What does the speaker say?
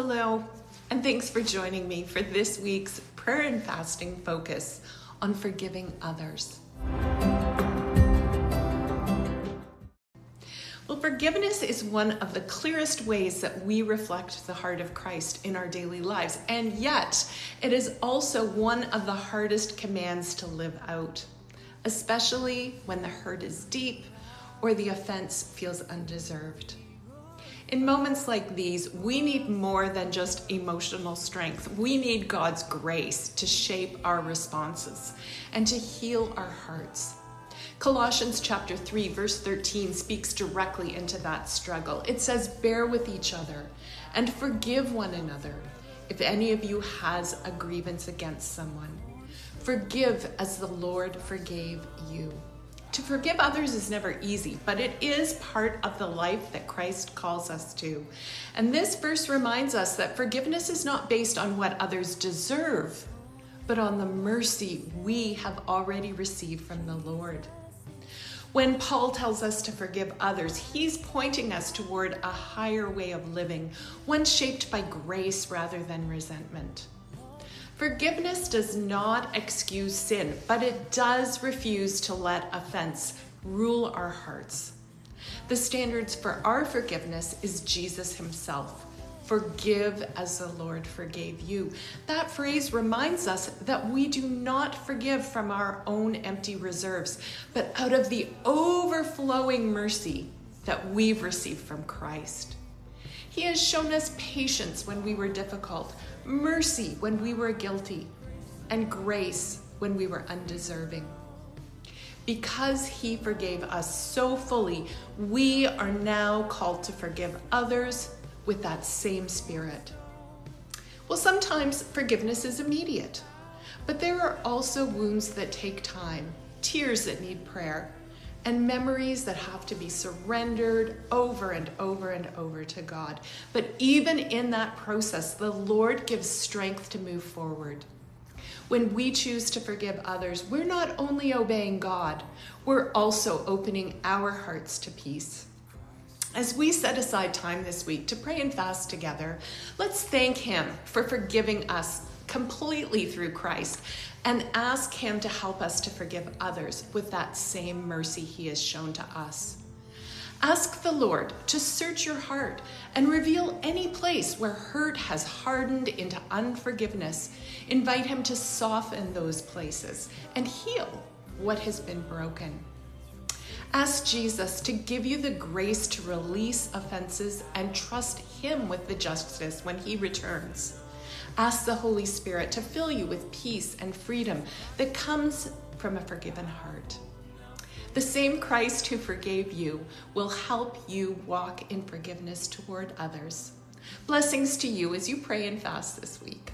Hello, and thanks for joining me for this week's prayer and fasting focus on forgiving others. Well, forgiveness is one of the clearest ways that we reflect the heart of Christ in our daily lives, and yet it is also one of the hardest commands to live out, especially when the hurt is deep or the offense feels undeserved. In moments like these, we need more than just emotional strength. We need God's grace to shape our responses and to heal our hearts. Colossians chapter 3, verse 13 speaks directly into that struggle. It says, "Bear with each other and forgive one another if any of you has a grievance against someone. Forgive as the Lord forgave you." To forgive others is never easy, but it is part of the life that Christ calls us to. And this verse reminds us that forgiveness is not based on what others deserve, but on the mercy we have already received from the Lord. When Paul tells us to forgive others, he's pointing us toward a higher way of living, one shaped by grace rather than resentment. Forgiveness does not excuse sin, but it does refuse to let offense rule our hearts. The standards for our forgiveness is Jesus himself. Forgive as the Lord forgave you. That phrase reminds us that we do not forgive from our own empty reserves, but out of the overflowing mercy that we've received from Christ. He has shown us patience when we were difficult, mercy when we were guilty, and grace when we were undeserving. Because he forgave us so fully, we are now called to forgive others with that same spirit. Well, sometimes forgiveness is immediate, but there are also wounds that take time, tears that need prayer, and memories that have to be surrendered over and over and over to God. But even in that process, the Lord gives strength to move forward. When we choose to forgive others, we're not only obeying God, we're also opening our hearts to peace. As we set aside time this week to pray and fast together, let's thank him for forgiving us completely through Christ and ask him to help us to forgive others with that same mercy he has shown to us. Ask the Lord to search your heart and reveal any place where hurt has hardened into unforgiveness. Invite him to soften those places and heal what has been broken. Ask Jesus to give you the grace to release offenses and trust him with the justice when he returns. Ask the Holy Spirit to fill you with peace and freedom that comes from a forgiven heart. The same Christ who forgave you will help you walk in forgiveness toward others. Blessings to you as you pray and fast this week.